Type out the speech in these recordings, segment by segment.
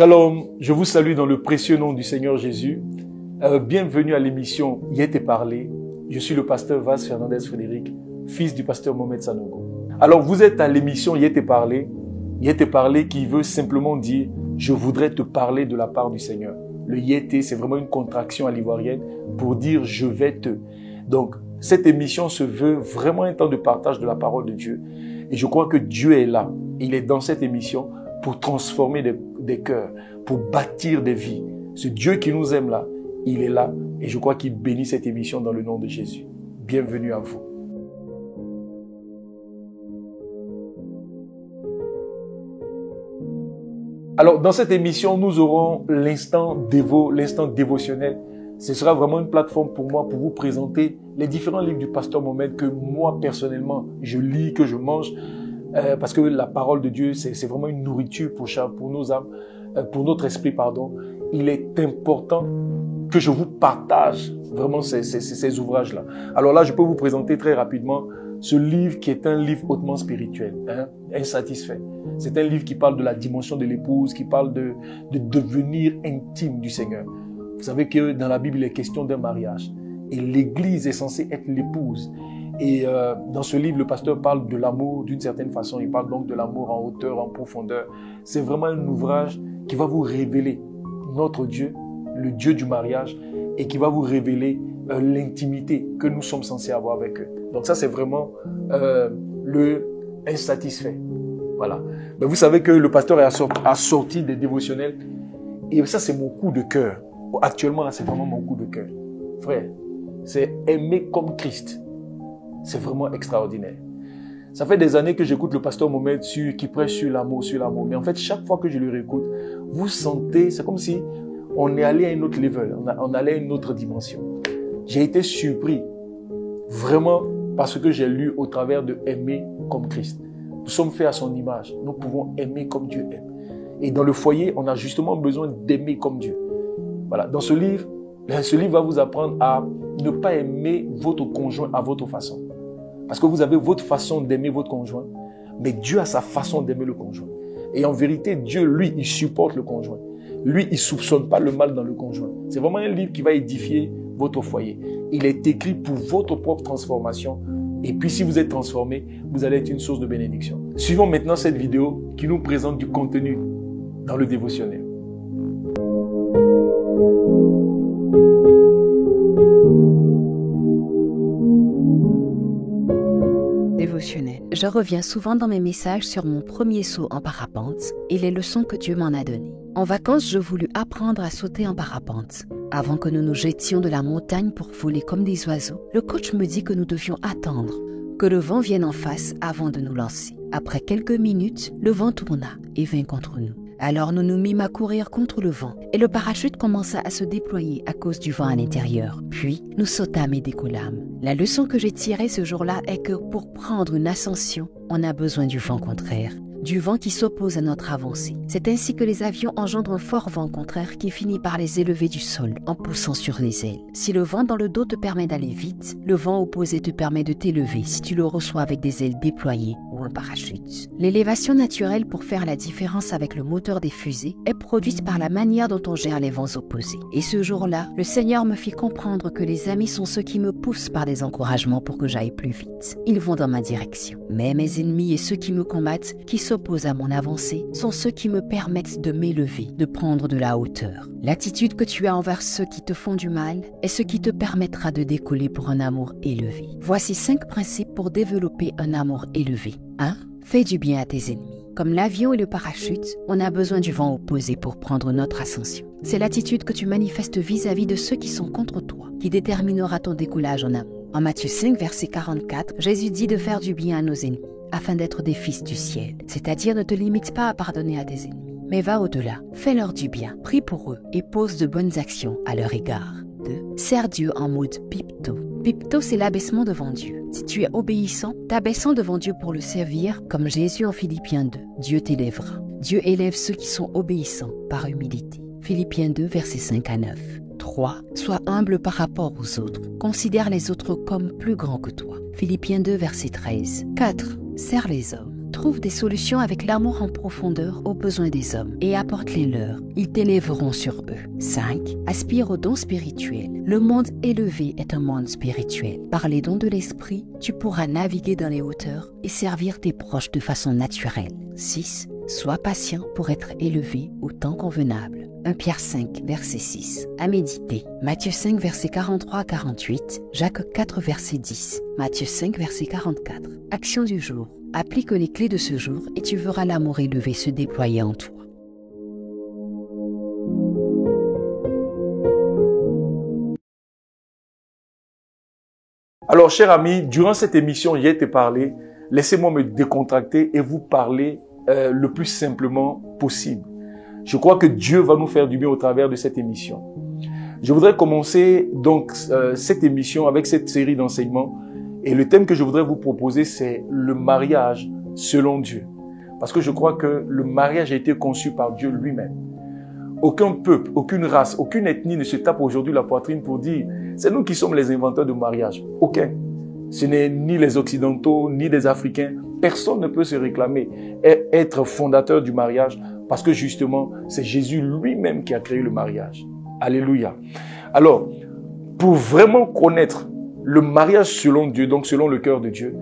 Shalom, je vous salue dans le précieux nom du Seigneur Jésus. Bienvenue à l'émission Y était parlé. Je suis le pasteur Vaz Fernandez Frédéric, fils du pasteur Mohamed Sanogo. Alors vous êtes à l'émission Y était parlé. Y était parlé qui veut simplement dire « Je voudrais te parler de la part du Seigneur ». Le Y était, c'est vraiment une contraction à l'ivoirienne pour dire « Je vais te ». Donc cette émission se veut vraiment un temps de partage de la parole de Dieu. Et je crois que Dieu est là. Il est dans cette émission pour transformer des cœurs, pour bâtir des vies. Ce Dieu qui nous aime là, il est là et je crois qu'il bénit cette émission dans le nom de Jésus. Bienvenue à vous. Alors, dans cette émission, nous aurons l'instant dévotionnel. Ce sera vraiment une plateforme pour moi pour vous présenter les différents livres du pasteur Mohamed que moi, personnellement, je lis, que je mange. Parce que la parole de Dieu, c'est vraiment une nourriture pour nos âmes, pour notre esprit, pardon. Il est important que je vous partage vraiment ces ouvrages-là. Alors là, je peux vous présenter très rapidement ce livre qui est un livre hautement spirituel, Insatisfait. C'est un livre qui parle de la dimension de l'épouse, qui parle de devenir intime du Seigneur. Vous savez que dans la Bible, il est question d'un mariage. Et l'Église est censée être l'épouse. Et dans ce livre, le pasteur parle de l'amour d'une certaine façon. Il parle donc de l'amour en hauteur, en profondeur. C'est vraiment un ouvrage qui va vous révéler notre Dieu, le Dieu du mariage, et qui va vous révéler l'intimité que nous sommes censés avoir avec eux. Donc ça, c'est vraiment le insatisfait. Voilà. Mais vous savez que le pasteur a sorti des dévotionnels. Et ça, c'est mon coup de cœur. Actuellement, là, c'est vraiment mon coup de cœur. Frère, c'est aimer comme Christ. C'est vraiment extraordinaire. Ça fait des années que j'écoute le pasteur Mohamed qui prêche sur l'amour. Mais en fait, chaque fois que je le réécoute, vous sentez, c'est comme si on est allé à un autre level, on allait à une autre dimension. J'ai été surpris, vraiment, parce que j'ai lu au travers de aimer comme Christ. Nous sommes faits à son image. Nous pouvons aimer comme Dieu aime. Et dans le foyer, on a justement besoin d'aimer comme Dieu. Voilà. Dans ce livre va vous apprendre à ne pas aimer votre conjoint à votre façon. Parce que vous avez votre façon d'aimer votre conjoint, mais Dieu a sa façon d'aimer le conjoint. Et en vérité, Dieu, lui, il supporte le conjoint. Lui, il ne soupçonne pas le mal dans le conjoint. C'est vraiment un livre qui va édifier votre foyer. Il est écrit pour votre propre transformation. Et puis, si vous êtes transformé, vous allez être une source de bénédiction. Suivons maintenant cette vidéo qui nous présente du contenu dans le dévotionnel. Dévotionnel. Je reviens souvent dans mes messages sur mon premier saut en parapente et les leçons que Dieu m'en a données. En vacances, je voulus apprendre à sauter en parapente. Avant que nous nous jetions de la montagne pour voler comme des oiseaux, le coach me dit que nous devions attendre que le vent vienne en face avant de nous lancer. Après quelques minutes, le vent tourna et vint contre nous. Alors nous nous mîmes à courir contre le vent et le parachute commença à se déployer à cause du vent à l'intérieur. Puis nous sautâmes et décollâmes. La leçon que j'ai tirée ce jour-là est que pour prendre une ascension, on a besoin du vent contraire, du vent qui s'oppose à notre avancée. C'est ainsi que les avions engendrent un fort vent contraire qui finit par les élever du sol en poussant sur les ailes. Si le vent dans le dos te permet d'aller vite, le vent opposé te permet de t'élever si tu le reçois avec des ailes déployées ou un parachute. L'élévation naturelle pour faire la différence avec le moteur des fusées est produite par la manière dont on gère les vents opposés. Et ce jour-là, le Seigneur me fit comprendre que les amis sont ceux qui me poussent par des encouragements pour que j'aille plus vite. Ils vont dans ma direction. Mais mes ennemis et ceux qui me combattent, qui s'opposent à mon avancée, sont ceux qui me permettent de m'élever, de prendre de la hauteur. L'attitude que tu as envers ceux qui te font du mal est ce qui te permettra de décoller pour un amour élevé. Voici 5 principes pour développer un amour élevé. 1. Fais du bien à tes ennemis. Comme l'avion et le parachute, on a besoin du vent opposé pour prendre notre ascension. C'est l'attitude que tu manifestes vis-à-vis de ceux qui sont contre toi, qui déterminera ton décollage en amour. En Matthieu 5, verset 44, Jésus dit de faire du bien à nos ennemis, afin d'être des fils du ciel. C'est-à-dire ne te limite pas à pardonner à tes ennemis, mais va au-delà. Fais-leur du bien, prie pour eux et pose de bonnes actions à leur égard. 2. Sers Dieu en mode pipto. Pipto, c'est l'abaissement devant Dieu. Si tu es obéissant, t'abaissant devant Dieu pour le servir, comme Jésus en Philippiens 2, Dieu t'élèvera. Dieu élève ceux qui sont obéissants par humilité. Philippiens 2, versets 5 à 9. 3. Sois humble par rapport aux autres. Considère les autres comme plus grands que toi. Philippiens 2, verset 13. 4. Sers les hommes. trouve des solutions avec l'amour en profondeur aux besoins des hommes et apporte les leurs. Ils t'élèveront sur eux. 5. Aspire aux dons spirituels. Le monde élevé est un monde spirituel. Par les dons de l'esprit, tu pourras naviguer dans les hauteurs et servir tes proches de façon naturelle. 6. Sois patient pour être élevé au temps convenable. 1 Pierre 5, verset 6. À méditer. Matthieu 5, verset 43 à 48. Jacques 4, verset 10. Matthieu 5, verset 44. Action du jour. Applique les clés de ce jour et tu verras l'amour élevé se déployer en toi. Alors, chers amis, durant cette émission, j'ai été parlé. Laissez-moi me décontracter et vous parler le plus simplement possible. Je crois que Dieu va nous faire du bien au travers de cette émission. Je voudrais commencer donc cette émission avec cette série d'enseignements. Et le thème que je voudrais vous proposer, c'est le mariage selon Dieu. Parce que je crois que le mariage a été conçu par Dieu lui-même. Aucun peuple, aucune race, aucune ethnie ne se tape aujourd'hui la poitrine pour dire « c'est nous qui sommes les inventeurs du mariage ». Aucun. Ce n'est ni les Occidentaux, ni les Africains. Personne ne peut se réclamer et être fondateur du mariage parce que justement, c'est Jésus lui-même qui a créé le mariage. Alléluia. Alors, pour vraiment connaître le mariage selon Dieu, donc selon le cœur de Dieu,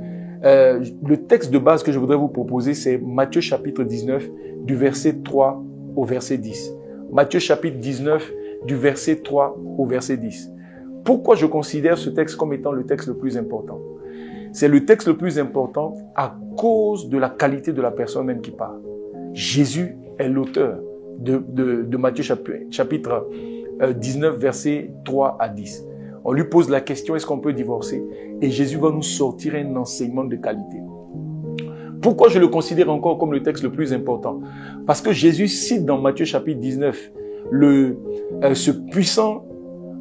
le texte de base que je voudrais vous proposer, c'est Matthieu chapitre 19, du verset 3 au verset 10. Matthieu chapitre 19, du verset 3 au verset 10. Pourquoi je considère ce texte comme étant le texte le plus important? C'est le texte le plus important à cause de la qualité de la personne même qui parle. Jésus est l'auteur de Matthieu chapitre 19, versets 3 à 10. On lui pose la question, est-ce qu'on peut divorcer? Et Jésus va nous sortir un enseignement de qualité. Pourquoi je le considère encore comme le texte le plus important? Parce que Jésus cite dans Matthieu chapitre 19 ce puissant...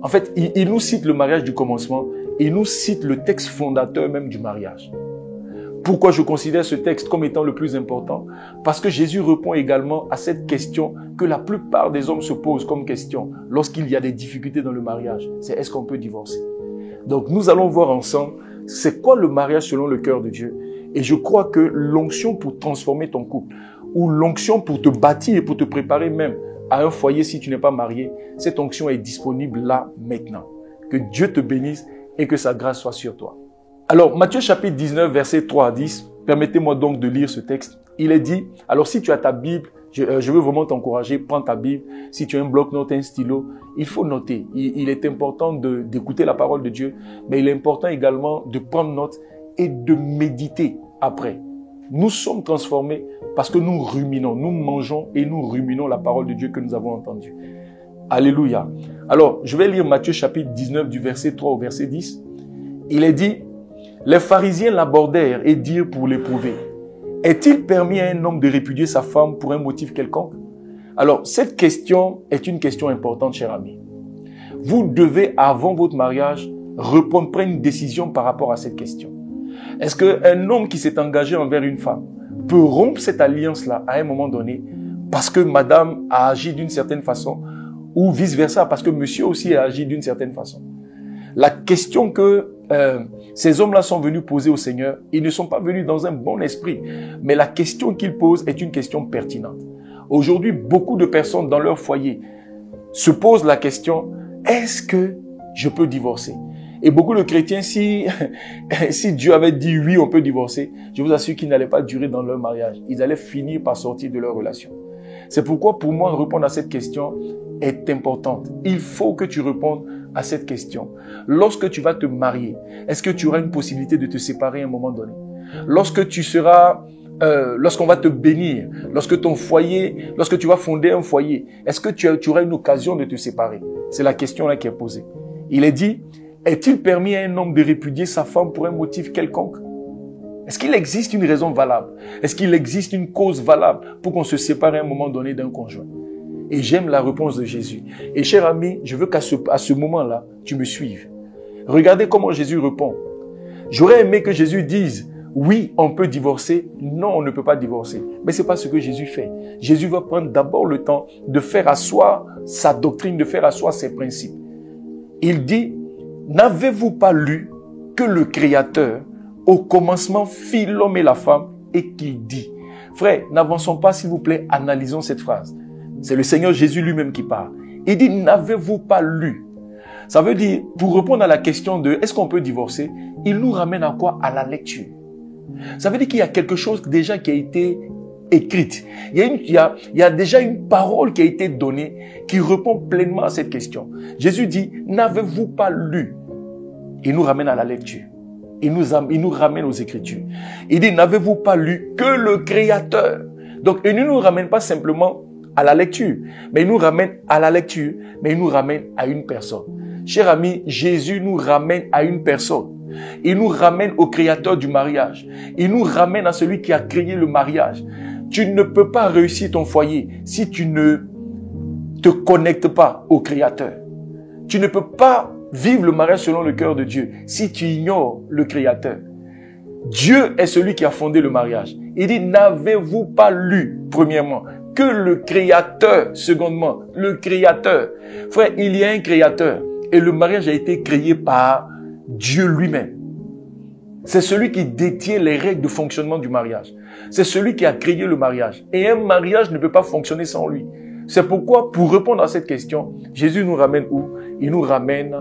En fait, il nous cite le mariage du commencement et il nous cite le texte fondateur même du mariage. Pourquoi je considère ce texte comme étant le plus important? Parce que Jésus répond également à cette question que la plupart des hommes se posent comme question lorsqu'il y a des difficultés dans le mariage. C'est est-ce qu'on peut divorcer? Donc nous allons voir ensemble c'est quoi le mariage selon le cœur de Dieu. Et je crois que l'onction pour transformer ton couple ou l'onction pour te bâtir et pour te préparer même à un foyer si tu n'es pas marié, cette onction est disponible là, maintenant. Que Dieu te bénisse et que sa grâce soit sur toi. Alors, Matthieu chapitre 19, versets 3 à 10, permettez-moi donc de lire ce texte. Il est dit, alors si tu as ta Bible, je veux vraiment t'encourager, prends ta Bible. Si tu as un bloc-notes, un stylo, il faut noter. Il est important d'écouter la parole de Dieu, mais il est important également de prendre note et de méditer après. Nous sommes transformés parce que nous ruminons, nous mangeons et nous ruminons la parole de Dieu que nous avons entendue. Alléluia. Alors, je vais lire Matthieu chapitre 19 du verset 3 au verset 10. Il est dit, les pharisiens l'abordèrent et dirent pour l'éprouver, est-il permis à un homme de répudier sa femme pour un motif quelconque? Alors, cette question est une question importante, chers amis. Vous devez, avant votre mariage, prendre une décision par rapport à cette question. Est-ce qu'un homme qui s'est engagé envers une femme peut rompre cette alliance-là à un moment donné parce que madame a agi d'une certaine façon ou vice-versa parce que monsieur aussi a agi d'une certaine façon? La question que ces hommes-là sont venus poser au Seigneur, ils ne sont pas venus dans un bon esprit, mais la question qu'ils posent est une question pertinente. Aujourd'hui, beaucoup de personnes dans leur foyer se posent la question, est-ce que je peux divorcer? Et beaucoup de chrétiens, si Dieu avait dit oui, on peut divorcer, je vous assure qu'ils n'allaient pas durer dans leur mariage. Ils allaient finir par sortir de leur relation. C'est pourquoi pour moi, répondre à cette question est importante. Il faut que tu répondes à cette question. Lorsque tu vas te marier, est-ce que tu auras une possibilité de te séparer à un moment donné? Lorsque tu seras, lorsqu'on va te bénir, lorsque tu vas fonder un foyer, est-ce que tu auras une occasion de te séparer? C'est la question là qui est posée. Il est dit, est-il permis à un homme de répudier sa femme pour un motif quelconque? Est-ce qu'il existe une raison valable? Est-ce qu'il existe une cause valable pour qu'on se sépare à un moment donné d'un conjoint? Et j'aime la réponse de Jésus. Et cher ami, je veux qu'à ce moment-là, tu me suives. Regardez comment Jésus répond. J'aurais aimé que Jésus dise, oui, on peut divorcer. Non, on ne peut pas divorcer. Mais c'est pas ce que Jésus fait. Jésus va prendre d'abord le temps de faire asseoir sa doctrine, de faire asseoir ses principes. Il dit, n'avez-vous pas lu que le Créateur, au commencement, fit l'homme et la femme et qu'il dit. Frère, n'avançons pas s'il vous plaît, analysons cette phrase. C'est le Seigneur Jésus lui-même qui parle. Il dit, n'avez-vous pas lu? Ça veut dire, pour répondre à la question de est-ce qu'on peut divorcer, il nous ramène à quoi? À la lecture. Ça veut dire qu'il y a quelque chose déjà qui a été écrite. Il y a déjà une parole qui a été donnée qui répond pleinement à cette question. Jésus dit, n'avez-vous pas lu? Il nous ramène à la lecture. Il nous ramène aux Écritures. Il dit, n'avez-vous pas lu que le Créateur? Donc, il ne nous ramène pas simplement à la lecture, mais il nous ramène à la lecture, mais il nous ramène à une personne. Cher ami, Jésus nous ramène à une personne. Il nous ramène au Créateur du mariage. Il nous ramène à celui qui a créé le mariage. Tu ne peux pas réussir ton foyer si tu ne te connectes pas au Créateur. Tu ne peux pas vivre le mariage selon le cœur de Dieu si tu ignores le Créateur. Dieu est celui qui a fondé le mariage. Il dit, n'avez-vous pas lu, premièrement, que le Créateur, secondement, le Créateur. Frère, il y a un Créateur et le mariage a été créé par Dieu lui-même. C'est celui qui détient les règles de fonctionnement du mariage. C'est celui qui a créé le mariage. Et un mariage ne peut pas fonctionner sans lui. C'est pourquoi, pour répondre à cette question, Jésus nous ramène où? Il nous ramène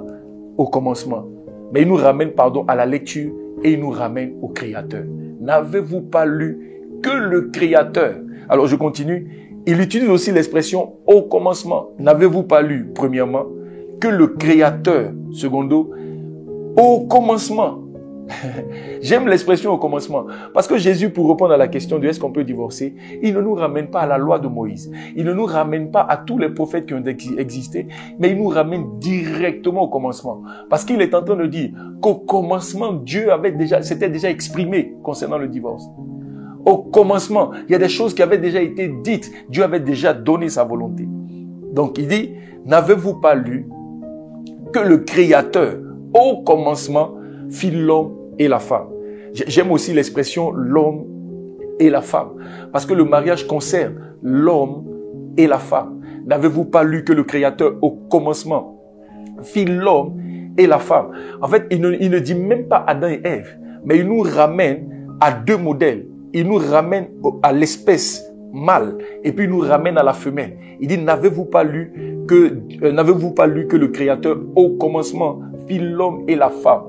au commencement. Mais il nous ramène, à la lecture et il nous ramène au Créateur. N'avez-vous pas lu que le Créateur? Alors je continue. Il utilise aussi l'expression au commencement. N'avez-vous pas lu, premièrement, que le Créateur, secondo, au commencement. J'aime l'expression au commencement. Parce que Jésus, pour répondre à la question de est-ce qu'on peut divorcer, il ne nous ramène pas à la loi de Moïse. Il ne nous ramène pas à tous les prophètes qui ont existé, mais il nous ramène directement au commencement. Parce qu'il est en train de dire qu'au commencement, Dieu s'était déjà exprimé concernant le divorce. Au commencement, il y a des choses qui avaient déjà été dites. Dieu avait déjà donné sa volonté. Donc il dit, n'avez-vous pas lu que le Créateur, au commencement, fit l'homme et la femme? J'aime aussi l'expression l'homme et la femme. Parce que le mariage concerne l'homme et la femme. N'avez-vous pas lu que le Créateur, au commencement, fit l'homme et la femme? En fait, il ne dit même pas Adam et Ève, mais il nous ramène à deux modèles. Il nous ramène à l'espèce mâle et puis il nous ramène à la femelle. Il dit, n'avez-vous pas lu que le Créateur, au commencement, fit l'homme et la femme?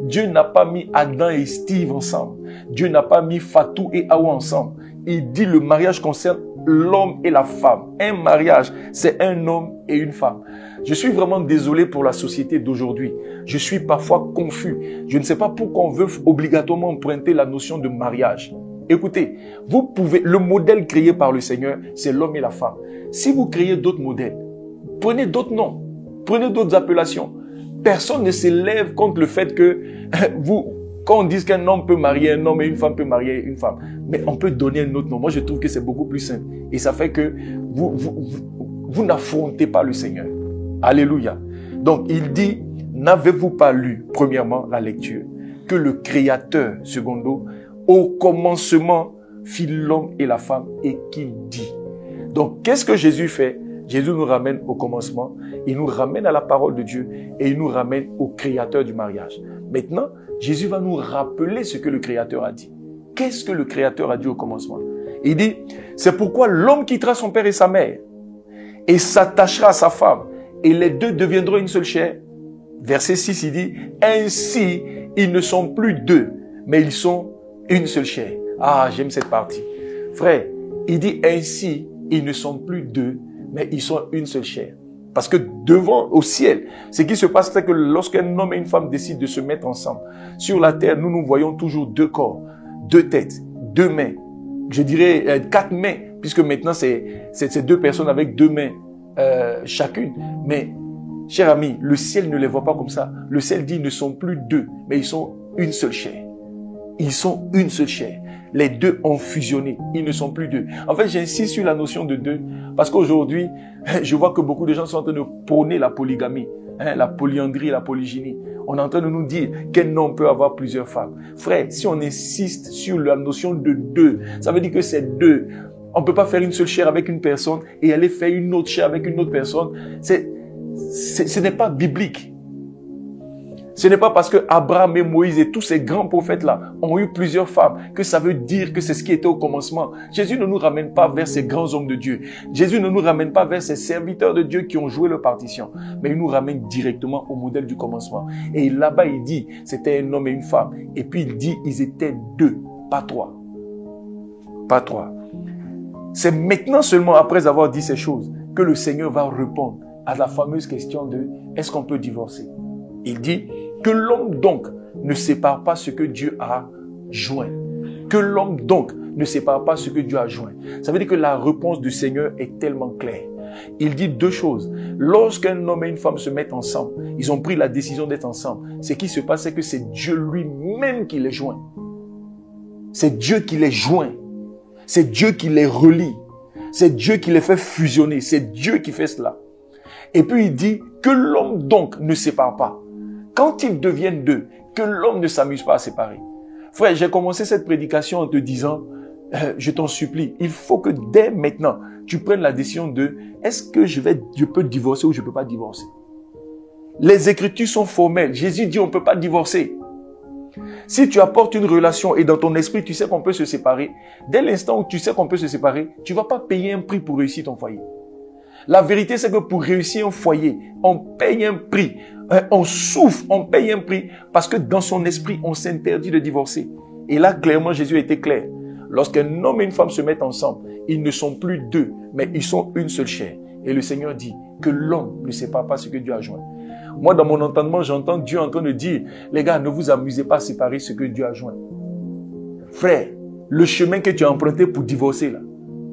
Dieu n'a pas mis Adam et Steve ensemble. Dieu n'a pas mis Fatou et Awa ensemble. Il dit le mariage concerne l'homme et la femme. Un mariage, c'est un homme et une femme. Je suis vraiment désolé pour la société d'aujourd'hui. Je suis parfois confus. Je ne sais pas pourquoi on veut obligatoirement emprunter la notion de mariage. Écoutez, le modèle créé par le Seigneur, c'est l'homme et la femme. Si vous créez d'autres modèles, prenez d'autres noms, prenez d'autres appellations. Personne ne s'élève contre le fait que quand on dit qu'un homme peut marier un homme et une femme peut marier une femme, mais on peut donner un autre nom. Moi, je trouve que c'est beaucoup plus simple. Et ça fait que vous n'affrontez pas le Seigneur. Alléluia. Donc, il dit, n'avez-vous pas lu, premièrement, la lecture, que le Créateur, secondo, au commencement, fit l'homme et la femme et qu'il dit. Donc, qu'est-ce que Jésus fait? Jésus nous ramène au commencement, il nous ramène à la parole de Dieu et il nous ramène au Créateur du mariage. Maintenant, Jésus va nous rappeler ce que le Créateur a dit. Qu'est-ce que le Créateur a dit au commencement? Il dit, c'est pourquoi l'homme quittera son père et sa mère et s'attachera à sa femme et les deux deviendront une seule chair. Verset 6, il dit, ainsi, ils ne sont plus deux, mais ils sont une seule chair. Ah, j'aime cette partie. Frère, il dit ainsi, ils ne sont plus deux, mais ils sont une seule chair. Parce que devant, au ciel, ce qui se passe, c'est que lorsqu'un homme et une femme décident de se mettre ensemble, sur la terre, nous voyons toujours deux corps, deux têtes, deux mains. Je dirais 4 mains, puisque maintenant c'est deux personnes avec 2 mains chacune. Mais, cher ami, le ciel ne les voit pas comme ça. Le ciel dit, ils ne sont plus deux, mais ils sont une seule chair. Ils sont une seule chair. Les deux ont fusionné. Ils ne sont plus deux. En fait, j'insiste sur la notion de deux parce qu'aujourd'hui, je vois que beaucoup de gens sont en train de prôner la polygamie, la polyandrie, la polygynie. On est en train de nous dire qu'un homme peut avoir plusieurs femmes. Frère, si on insiste sur la notion de deux, ça veut dire que c'est deux. On ne peut pas faire une seule chair avec une personne et aller faire une autre chair avec une autre personne. Ce n'est pas biblique. Ce n'est pas parce que Abraham et Moïse et tous ces grands prophètes-là ont eu plusieurs femmes que ça veut dire que c'est ce qui était au commencement. Jésus ne nous ramène pas vers ces grands hommes de Dieu. Jésus ne nous ramène pas vers ces serviteurs de Dieu qui ont joué leur partition. Mais il nous ramène directement au modèle du commencement. Et là-bas, il dit, c'était un homme et une femme. Et puis il dit, ils étaient deux, pas trois. Pas trois. C'est maintenant seulement après avoir dit ces choses que le Seigneur va répondre à la fameuse question de est-ce qu'on peut divorcer? Il dit que l'homme donc ne sépare pas ce que Dieu a joint. Que l'homme donc ne sépare pas ce que Dieu a joint. Ça veut dire que la réponse du Seigneur est tellement claire. Il dit deux choses. Lorsqu'un homme et une femme se mettent ensemble, ils ont pris la décision d'être ensemble. Ce qui se passe, c'est que c'est Dieu lui-même qui les joint. C'est Dieu qui les joint. C'est Dieu qui les relie. C'est Dieu qui les fait fusionner. C'est Dieu qui fait cela. Et puis il dit que l'homme donc ne sépare pas. Quand ils deviennent deux, que l'homme ne s'amuse pas à séparer. Frère, j'ai commencé cette prédication en te disant, je t'en supplie, il faut que dès maintenant, tu prennes la décision de, est-ce que je peux divorcer ou je ne peux pas divorcer? Les Écritures sont formelles. Jésus dit, on ne peut pas divorcer. Si tu apportes une relation et dans ton esprit, tu sais qu'on peut se séparer, dès l'instant où tu sais qu'on peut se séparer, tu ne vas pas payer un prix pour réussir ton foyer. La vérité, c'est que pour réussir un foyer, on paye un prix. On souffre, on paye un prix parce que dans son esprit, on s'interdit de divorcer. Et là, clairement, Jésus a été clair. Lorsqu'un homme et une femme se mettent ensemble, ils ne sont plus deux, mais ils sont une seule chair. Et le Seigneur dit que l'homme ne sépare pas ce que Dieu a joint. Moi, dans mon entendement, j'entends Dieu en train de dire, les gars, ne vous amusez pas à séparer ce que Dieu a joint. Frère, le chemin que tu as emprunté pour divorcer là,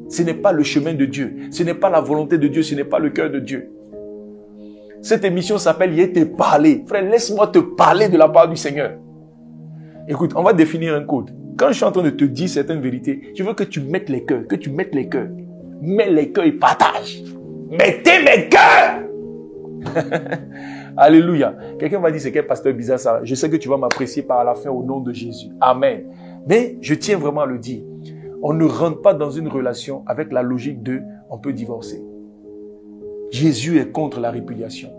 ce n'est pas le chemin de Dieu. Ce n'est pas la volonté de Dieu. Ce n'est pas le cœur de Dieu. Cette émission s'appelle « Il te parler ». Frère, laisse-moi te parler de la part du Seigneur. Écoute, on va définir un code. Quand je suis en train de te dire certaines vérités, je veux que tu mettes les cœurs, que tu mettes les cœurs. Mets les cœurs et partage. Mettez mes cœurs. Alléluia. Quelqu'un m'a dit, c'est quel pasteur bizarre ça. Je sais que tu vas m'apprécier par la fin au nom de Jésus. Amen. Mais je tiens vraiment à le dire. On ne rentre pas dans une relation avec la logique de on peut divorcer. Jésus est contre la répudiation.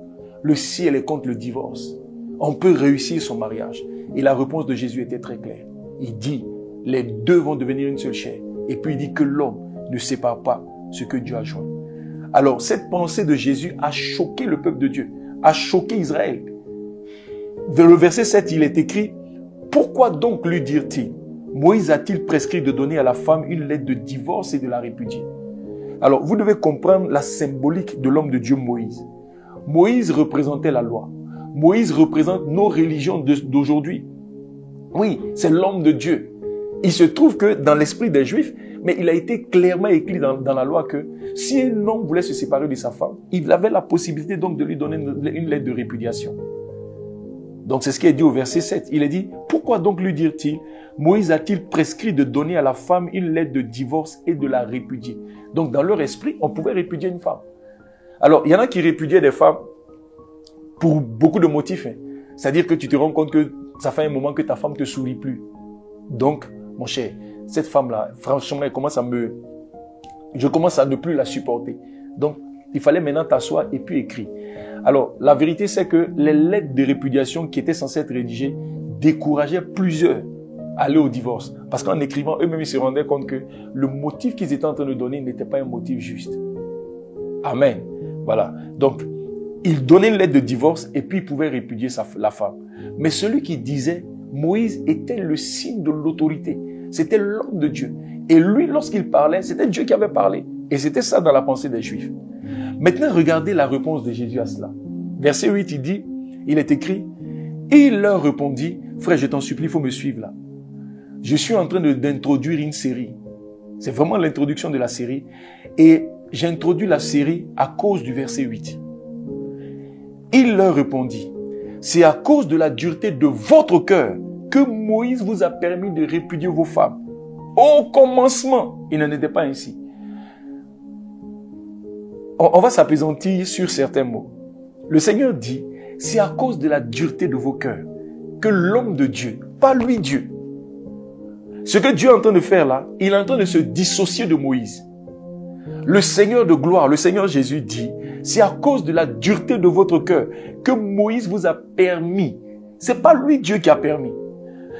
Le ciel est contre le divorce. On peut réussir son mariage. Et la réponse de Jésus était très claire. Il dit, les deux vont devenir une seule chair. Et puis il dit que l'homme ne sépare pas ce que Dieu a joint. Alors cette pensée de Jésus a choqué le peuple de Dieu, a choqué Israël. Dans le verset 7, il est écrit, pourquoi donc lui dirent-ils? Moïse a-t-il prescrit de donner à la femme une lettre de divorce et de la répudier? Alors, vous devez comprendre la symbolique de l'homme de Dieu Moïse. Moïse représentait la loi. Moïse représente nos religions d'aujourd'hui. Oui, c'est l'homme de Dieu. Il se trouve que dans l'esprit des Juifs, mais il a été clairement écrit dans la loi que si un homme voulait se séparer de sa femme, il avait la possibilité donc de lui donner une lettre de répudiation. Donc c'est ce qui est dit au verset 7. Il est dit, pourquoi donc lui dirent-ils, Moïse a-t-il prescrit de donner à la femme une lettre de divorce et de la répudier? Donc dans leur esprit, on pouvait répudier une femme. Alors il y en a qui répudiaient des femmes pour beaucoup de motifs. C'est-à-dire que tu te rends compte que ça fait un moment que ta femme ne te sourit plus. Donc, mon cher, cette femme-là, franchement, je commence à ne plus la supporter. Donc, il fallait maintenant t'asseoir et puis écrire. Alors, la vérité, c'est que les lettres de répudiation qui étaient censées être rédigées décourageaient plusieurs à aller au divorce. Parce qu'en écrivant, eux-mêmes, ils se rendaient compte que le motif qu'ils étaient en train de donner n'était pas un motif juste. Amen. Voilà. Donc, ils donnaient une lettre de divorce et puis ils pouvaient répudier la femme. Mais celui qui disait Moïse était le signe de l'autorité. C'était l'homme de Dieu. Et lui, lorsqu'il parlait, c'était Dieu qui avait parlé. Et c'était ça dans la pensée des Juifs. Maintenant, regardez la réponse de Jésus à cela. Verset 8, il dit, il est écrit, et il leur répondit, frère, je t'en supplie, il faut me suivre là. Je suis en train d'introduire une série. C'est vraiment l'introduction de la série. Et j'introduis la série à cause du verset 8. Il leur répondit, c'est à cause de la dureté de votre cœur que Moïse vous a permis de répudier vos femmes. Au commencement, il n'en était pas ainsi. On va s'appesantir sur certains mots. Le Seigneur dit, c'est à cause de la dureté de vos cœurs que l'homme de Dieu, pas lui Dieu, ce que Dieu est en train de faire là, il est en train de se dissocier de Moïse. Le Seigneur de gloire, le Seigneur Jésus dit, c'est à cause de la dureté de votre cœur que Moïse vous a permis C'est pas lui Dieu qui a permis.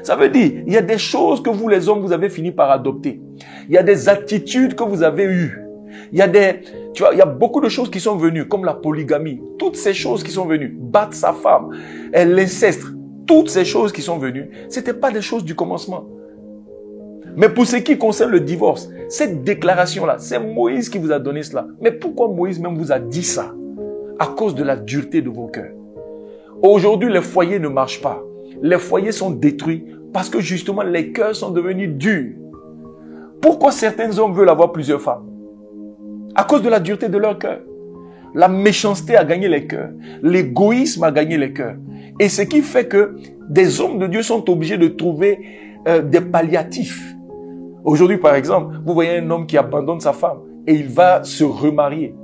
Ça veut dire, il y a des choses que vous les hommes, vous avez fini par adopter. Il y a des attitudes que vous avez eues. Il y a il y a beaucoup de choses qui sont venues, comme la polygamie. Toutes ces choses qui sont venues, battre sa femme, l'inceste, toutes ces choses qui sont venues, c'était pas des choses du commencement. Mais pour ce qui concerne le divorce, cette déclaration-là, c'est Moïse qui vous a donné cela. Mais pourquoi Moïse même vous a dit ça? À cause de la dureté de vos cœurs. Aujourd'hui, les foyers ne marchent pas. Les foyers sont détruits parce que justement, les cœurs sont devenus durs. Pourquoi certains hommes veulent avoir plusieurs femmes? À cause de la dureté de leur cœur. La méchanceté a gagné les cœurs. L'égoïsme a gagné les cœurs. Et ce qui fait que des hommes de Dieu sont obligés de trouver des palliatifs. Aujourd'hui, par exemple, vous voyez un homme qui abandonne sa femme et il va se remarier.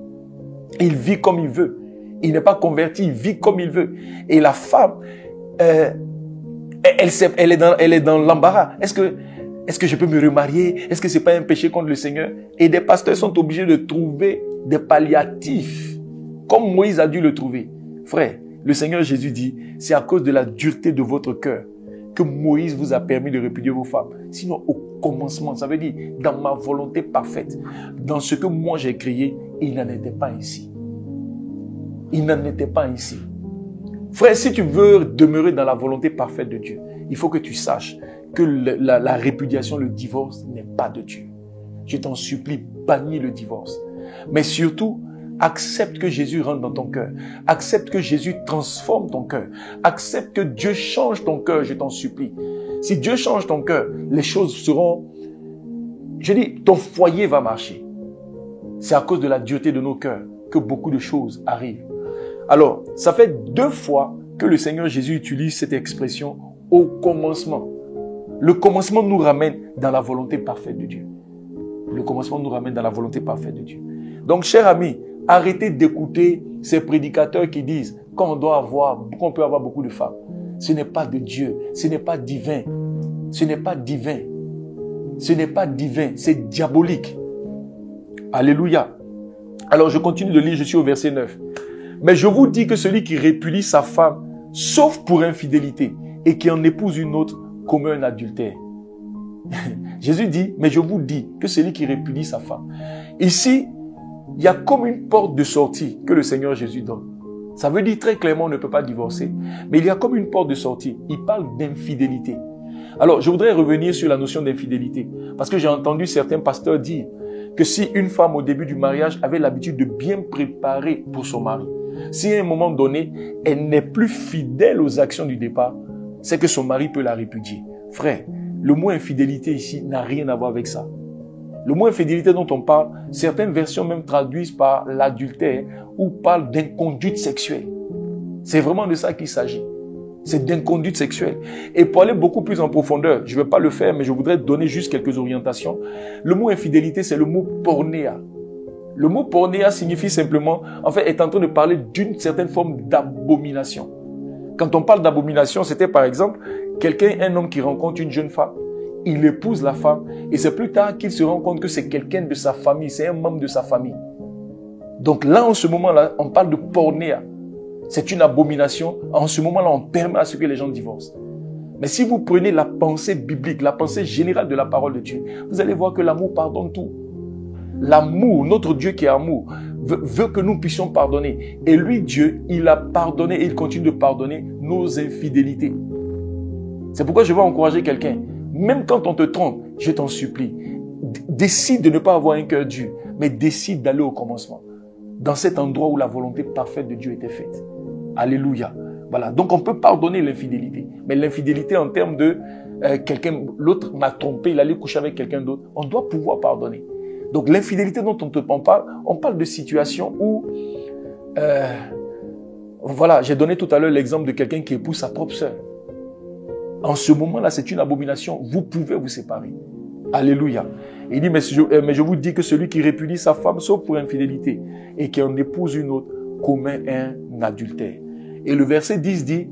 Il vit comme il veut. Il n'est pas converti, il vit comme il veut. Et la femme, elle est dans l'embarras. Est-ce que je peux me remarier? Est-ce que c'est pas un péché contre le Seigneur? Et des pasteurs sont obligés de trouver des palliatifs, comme Moïse a dû le trouver. Frère, le Seigneur Jésus dit, c'est à cause de la dureté de votre cœur que Moïse vous a permis de répudier vos femmes. Sinon, au commencement, ça veut dire, dans ma volonté parfaite, dans ce que moi j'ai créé, il n'en était pas ainsi. Il n'en était pas ainsi. Frère, si tu veux demeurer dans la volonté parfaite de Dieu, il faut que tu saches que la répudiation, le divorce n'est pas de Dieu. Je t'en supplie, bannis le divorce. Mais surtout, accepte que Jésus rentre dans ton cœur. Accepte que Jésus transforme ton cœur. Accepte que Dieu change ton cœur, je t'en supplie. Si Dieu change ton cœur, les choses seront... Je dis, ton foyer va marcher. C'est à cause de la dureté de nos cœurs que beaucoup de choses arrivent. Alors, ça fait 2 fois que le Seigneur Jésus utilise cette expression au commencement. Le commencement nous ramène dans la volonté parfaite de Dieu. Le commencement nous ramène dans la volonté parfaite de Dieu. Donc, chers amis, arrêtez d'écouter ces prédicateurs qui disent qu'on peut avoir beaucoup de femmes. Ce n'est pas de Dieu, ce n'est pas divin. Ce n'est pas divin. Ce n'est pas divin, c'est diabolique. Alléluia. Alors, je continue de lire, je suis au verset 9. Mais je vous dis que celui qui répudie sa femme, sauf pour infidélité, et qui en épouse une autre, commet un adultère. Jésus dit, mais je vous dis que celui qui répudie sa femme. Ici, il y a comme une porte de sortie que le Seigneur Jésus donne. Ça veut dire très clairement, on ne peut pas divorcer. Mais il y a comme une porte de sortie. Il parle d'infidélité. Alors, je voudrais revenir sur la notion d'infidélité. Parce que j'ai entendu certains pasteurs dire que si une femme au début du mariage avait l'habitude de bien préparer pour son mari, si à un moment donné, elle n'est plus fidèle aux actions du départ, c'est que son mari peut la répudier. Frère, le mot infidélité ici n'a rien à voir avec ça. Le mot infidélité dont on parle, certaines versions même traduisent par l'adultère ou parlent d'inconduite sexuelle. C'est vraiment de ça qu'il s'agit. C'est d'inconduite sexuelle. Et pour aller beaucoup plus en profondeur, je ne vais pas le faire, mais je voudrais donner juste quelques orientations. Le mot infidélité, c'est le mot pornéa. Le mot pornéa signifie simplement, est en train de parler d'une certaine forme d'abomination. Quand on parle d'abomination, c'était par exemple un homme qui rencontre une jeune femme, il épouse la femme et c'est plus tard qu'il se rend compte que c'est quelqu'un de sa famille, c'est un membre de sa famille. Donc là, en ce moment-là, on parle de pornéa. C'est une abomination. En ce moment-là, on permet à ce que les gens divorcent. Mais si vous prenez la pensée biblique, la pensée générale de la parole de Dieu, vous allez voir que l'amour pardonne tout. L'amour, notre Dieu qui est amour, veut que nous puissions pardonner. Et lui, Dieu, il a pardonné et il continue de pardonner nos infidélités. C'est pourquoi je veux encourager quelqu'un. Même quand on te trompe, je t'en supplie, décide de ne pas avoir un cœur dur, mais décide d'aller au commencement. Dans cet endroit où la volonté parfaite de Dieu était faite. Alléluia. Voilà. Donc on peut pardonner l'infidélité. Mais l'infidélité en termes de l'autre m'a trompé, il allait coucher avec quelqu'un d'autre. On doit pouvoir pardonner. Donc l'infidélité dont on parle de situations où, j'ai donné tout à l'heure l'exemple de quelqu'un qui épouse sa propre sœur. En ce moment-là, c'est une abomination. Vous pouvez vous séparer. Alléluia. Il dit, mais je vous dis que celui qui répudie sa femme, sauf pour infidélité, et qui en épouse une autre, commet un adultère. Et le verset 10 dit,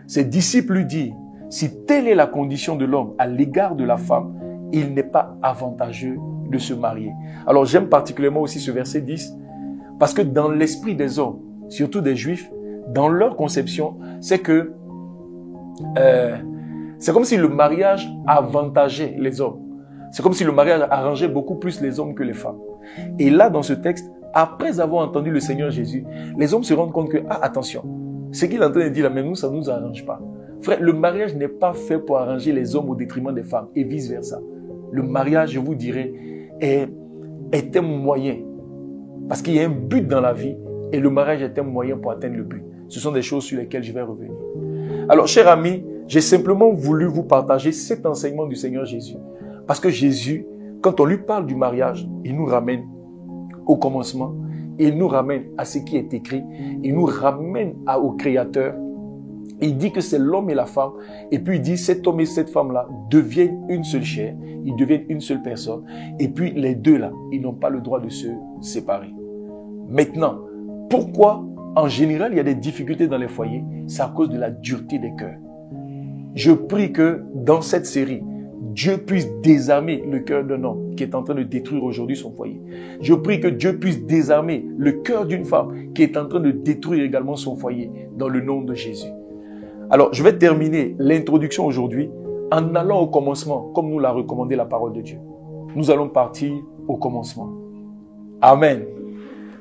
ses disciples lui disent, si telle est la condition de l'homme à l'égard de la femme, il n'est pas avantageux de se marier. Alors j'aime particulièrement aussi ce verset 10, parce que dans l'esprit des hommes, surtout des juifs, dans leur conception, c'est que c'est comme si le mariage avantageait les hommes. C'est comme si le mariage arrangeait beaucoup plus les hommes que les femmes. Et là, dans ce texte, après avoir entendu le Seigneur Jésus, les hommes se rendent compte que, attention, ce qu'il est en train de dire là, mais nous, ça ne nous arrange pas. Frère, le mariage n'est pas fait pour arranger les hommes au détriment des femmes et vice-versa. Le mariage, je vous dirais, est un moyen. Parce qu'il y a un but dans la vie et le mariage est un moyen pour atteindre le but. Ce sont des choses sur lesquelles je vais revenir. Alors, chers amis, j'ai simplement voulu vous partager cet enseignement du Seigneur Jésus. Parce que Jésus, quand on lui parle du mariage, il nous ramène au commencement, il nous ramène à ce qui est écrit, il nous ramène au Créateur. Il dit que c'est l'homme et la femme, et puis il dit cet homme et cette femme-là deviennent une seule chair, ils deviennent une seule personne, et puis les deux-là, ils n'ont pas le droit de se séparer. Maintenant, pourquoi en général il y a des difficultés dans les foyers? C'est à cause de la dureté des cœurs. Je prie que dans cette série, Dieu puisse désarmer le cœur d'un homme qui est en train de détruire aujourd'hui son foyer. Je prie que Dieu puisse désarmer le cœur d'une femme qui est en train de détruire également son foyer dans le nom de Jésus. Alors, je vais terminer l'introduction aujourd'hui en allant au commencement, comme nous l'a recommandé la parole de Dieu. Nous allons partir au commencement. Amen.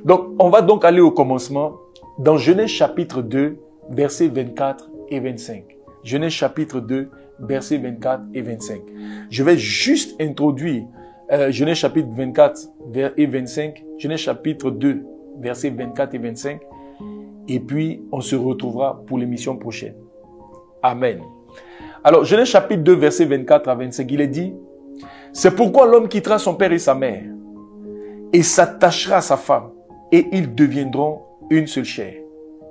Donc, on va donc aller au commencement dans Genèse chapitre 2, versets 24 et 25. Genèse chapitre 2, versets 24 et 25. Je vais juste introduire Genèse chapitre 24 et 25, Genèse chapitre 2, versets 24 et 25, et puis on se retrouvera pour l'émission prochaine. Amen. Alors, Genèse chapitre 2, versets 24 à 25, il est dit, « C'est pourquoi l'homme quittera son père et sa mère, et s'attachera à sa femme, et ils deviendront une seule chair. »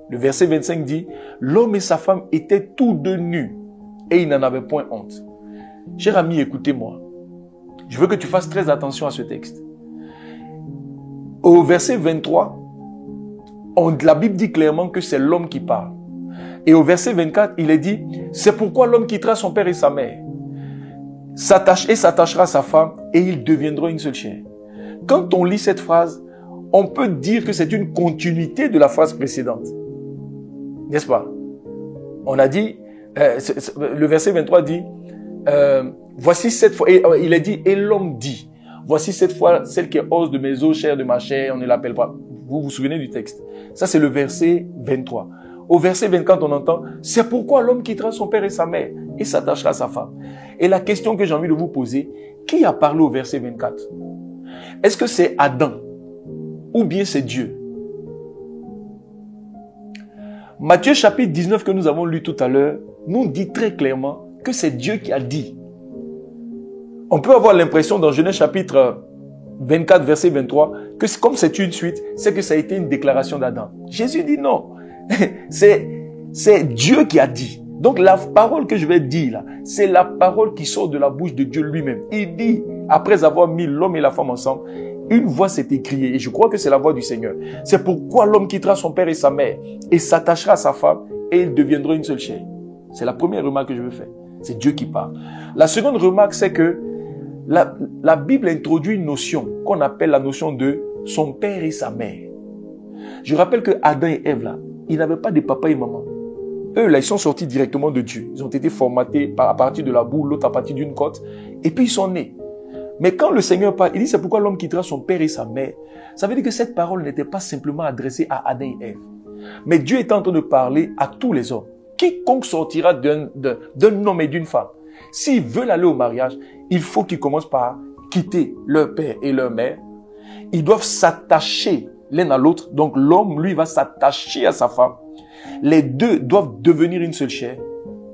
Le verset 25 dit, « L'homme et sa femme étaient tous deux nus, et ils n'en avaient point honte. » Cher ami, écoutez-moi. Je veux que tu fasses très attention à ce texte. Au verset 23, la Bible dit clairement que c'est l'homme qui parle. Et au verset 24, il est dit, « C'est pourquoi l'homme quittera son père et sa mère, s'attachera à sa femme, et ils deviendront une seule chair. » Quand on lit cette phrase, on peut dire que c'est une continuité de la phrase précédente. N'est-ce pas? On a dit, le verset 23 dit, voici cette fois, et il est dit, et l'homme dit, voici cette fois celle qui est os de mes os, chair de ma chair, on ne l'appelle pas. Vous vous souvenez du texte? Ça, c'est le verset 23. Au verset 24, on entend, c'est pourquoi l'homme quittera son père et sa mère et s'attachera à sa femme. Et la question que j'ai envie de vous poser, qui a parlé au verset 24? Est-ce que c'est Adam ou bien c'est Dieu? Matthieu chapitre 19 que nous avons lu tout à l'heure nous dit très clairement que c'est Dieu qui a dit. On peut avoir l'impression dans Genèse chapitre 24 verset 23 que comme c'est une suite, c'est que ça a été une déclaration d'Adam. Jésus dit non. C'est Dieu qui a dit. Donc la parole que je vais dire là, c'est la parole qui sort de la bouche de Dieu lui-même. Il dit, après avoir mis l'homme et la femme ensemble, une voix s'est écriée, et je crois que c'est la voix du Seigneur. C'est pourquoi l'homme quittera son père et sa mère, et s'attachera à sa femme, et ils deviendront une seule chair. C'est la première remarque que je veux faire. C'est Dieu qui parle. La seconde remarque, c'est que la Bible introduit une notion qu'on appelle la notion de son père et sa mère. Je rappelle que Adam et Ève là, ils n'avaient pas de papa et maman. Eux là, ils sont sortis directement de Dieu. Ils ont été formatés à partir de la boue, l'autre à partir d'une côte, et puis ils sont nés. Mais quand le Seigneur parle, il dit c'est pourquoi l'homme quittera son père et sa mère. Ça veut dire que cette parole n'était pas simplement adressée à Adam et Ève. Mais Dieu est en train de parler à tous les hommes. Quiconque sortira d'un homme et d'une femme, s'ils veulent aller au mariage, il faut qu'ils commencent par quitter leur père et leur mère. Ils doivent s'attacher l'un à l'autre. Donc l'homme, lui, va s'attacher à sa femme. Les deux doivent devenir une seule chair.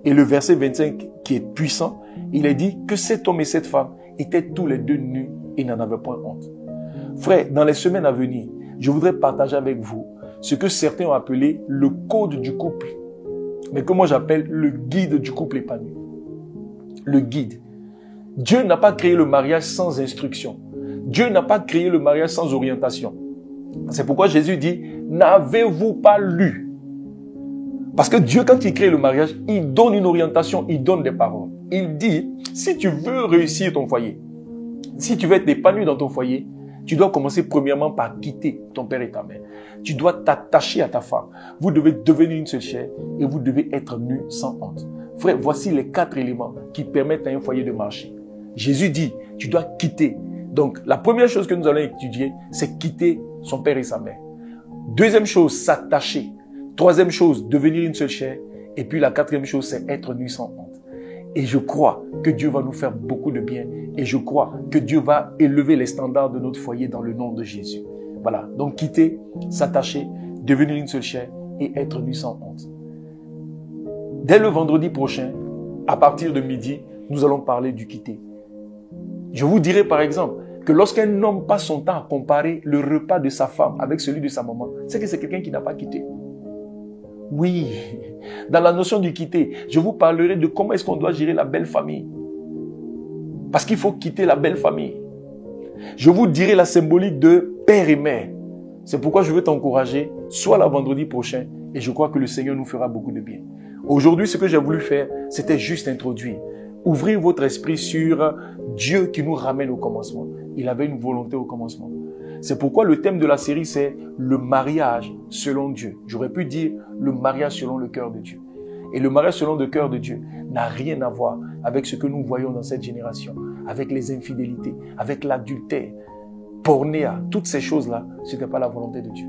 Et le verset 25, qui est puissant, il est dit que cet homme et cette femme étaient tous les deux nus et n'en avaient point honte. Frère, dans les semaines à venir, je voudrais partager avec vous ce que certains ont appelé le code du couple, mais que moi j'appelle le guide du couple épanoui. Le guide. Dieu n'a pas créé le mariage sans instruction. Dieu n'a pas créé le mariage sans orientation. C'est pourquoi Jésus dit, n'avez-vous pas lu? Parce que Dieu, quand il crée le mariage, il donne une orientation, il donne des paroles. Il dit, si tu veux réussir ton foyer, si tu veux être épanoui dans ton foyer, tu dois commencer premièrement par quitter ton père et ta mère. Tu dois t'attacher à ta femme. Vous devez devenir une seule chair et vous devez être nus sans honte. Frère, voici les 4 éléments qui permettent à un foyer de marcher. Jésus dit, tu dois quitter. Donc, la première chose que nous allons étudier, c'est quitter son père et sa mère. Deuxième chose, s'attacher. Troisième chose, devenir une seule chair. Et puis la quatrième chose, c'est être nu sans honte. Et je crois que Dieu va nous faire beaucoup de bien. Et je crois que Dieu va élever les standards de notre foyer dans le nom de Jésus. Voilà. Donc, quitter, s'attacher, devenir une seule chair et être nu sans honte. Dès le vendredi prochain, à partir de midi, nous allons parler du quitter. Je vous dirai par exemple que lorsqu'un homme passe son temps à comparer le repas de sa femme avec celui de sa maman, c'est que c'est quelqu'un qui n'a pas quitté. Oui, dans la notion du quitter, je vous parlerai de comment est-ce qu'on doit gérer la belle famille. Parce qu'il faut quitter la belle famille. Je vous dirai la symbolique de père et mère. C'est pourquoi je veux t'encourager, sois là vendredi prochain et je crois que le Seigneur nous fera beaucoup de bien. Aujourd'hui, ce que j'ai voulu faire, c'était juste introduire. Ouvrir votre esprit sur Dieu qui nous ramène au commencement. Il avait une volonté au commencement. C'est pourquoi le thème de la série, c'est le mariage selon Dieu. J'aurais pu dire le mariage selon le cœur de Dieu. Et le mariage selon le cœur de Dieu n'a rien à voir avec ce que nous voyons dans cette génération, avec les infidélités, avec l'adultère, pornéa, toutes ces choses-là, ce n'était pas la volonté de Dieu.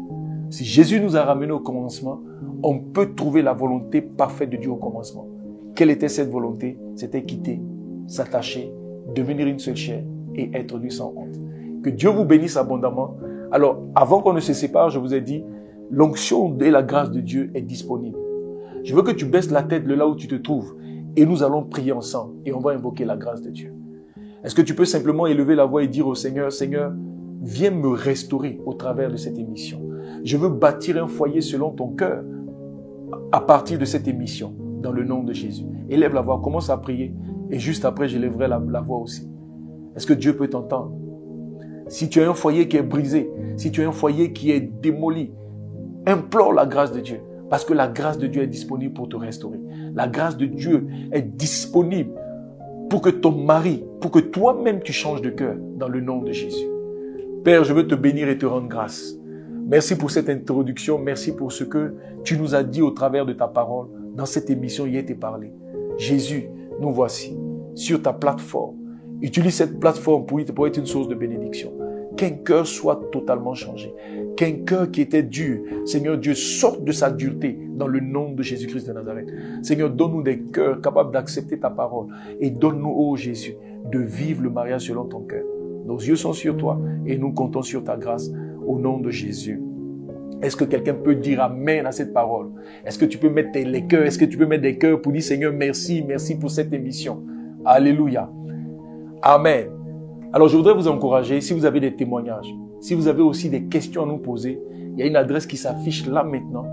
Si Jésus nous a ramenés au commencement, on peut trouver la volonté parfaite de Dieu au commencement. Quelle était cette volonté? C'était quitter, s'attacher, devenir une seule chair et être nu sans honte. Que Dieu vous bénisse abondamment. Alors, avant qu'on ne se sépare, je vous ai dit, l'onction et la grâce de Dieu est disponible. Je veux que tu baisses la tête là où tu te trouves et nous allons prier ensemble et on va invoquer la grâce de Dieu. Est-ce que tu peux simplement élever la voix et dire au Seigneur, Seigneur, viens me restaurer au travers de cette émission. Je veux bâtir un foyer selon ton cœur à partir de cette émission, dans le nom de Jésus. Élève la voix, commence à prier et juste après, j'élèverai la voix aussi. Est-ce que Dieu peut t'entendre? Si tu as un foyer qui est brisé, si tu as un foyer qui est démoli, implore la grâce de Dieu. Parce que la grâce de Dieu est disponible pour te restaurer. La grâce de Dieu est disponible pour que ton mari, pour que toi-même tu changes de cœur dans le nom de Jésus. Père, je veux te bénir et te rendre grâce. Merci pour cette introduction. Merci pour ce que tu nous as dit au travers de ta parole. Dans cette émission, il a été parlé. Jésus, nous voici sur ta plateforme. Utilise cette plateforme pour être une source de bénédiction. Qu'un cœur soit totalement changé. Qu'un cœur qui était dur, Seigneur Dieu, sorte de sa dureté dans le nom de Jésus-Christ de Nazareth. Seigneur, donne-nous des cœurs capables d'accepter ta parole et donne-nous, ô Jésus, de vivre le mariage selon ton cœur. Nos yeux sont sur toi et nous comptons sur ta grâce au nom de Jésus. Est-ce que quelqu'un peut dire Amen à cette parole? Est-ce que tu peux mettre les cœurs? Est-ce que tu peux mettre des cœurs pour dire Seigneur, merci, merci pour cette émission. Alléluia. Amen. Alors, je voudrais vous encourager, si vous avez des témoignages, si vous avez aussi des questions à nous poser, il y a une adresse qui s'affiche là maintenant.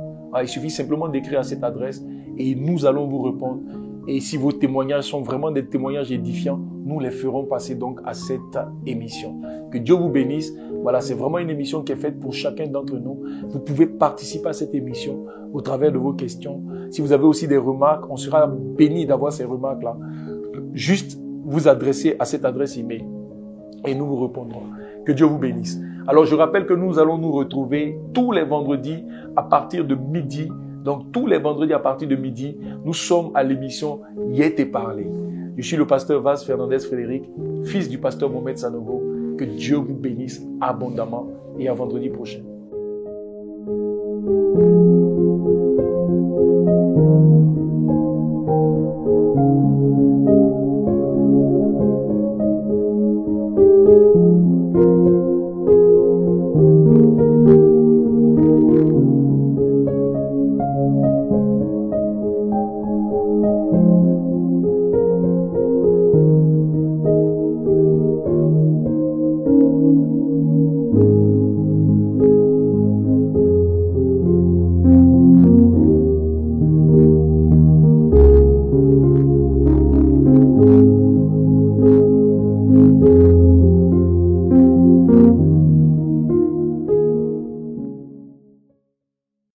Il suffit simplement d'écrire à cette adresse et nous allons vous répondre. Et si vos témoignages sont vraiment des témoignages édifiants, nous les ferons passer donc à cette émission. Que Dieu vous bénisse. Voilà, c'est vraiment une émission qui est faite pour chacun d'entre nous. Vous pouvez participer à cette émission au travers de vos questions. Si vous avez aussi des remarques, on sera bénis d'avoir ces remarques-là. Juste vous adresser à cette adresse email et nous vous répondrons. Que Dieu vous bénisse. Alors, je rappelle que nous allons nous retrouver tous les vendredis à partir de midi. Donc, tous les vendredis à partir de midi, nous sommes à l'émission Y était parlé. Je suis le pasteur Vaz Fernandez Frédéric, fils du pasteur Mohamed Sanogo. Que Dieu vous bénisse abondamment et à vendredi prochain.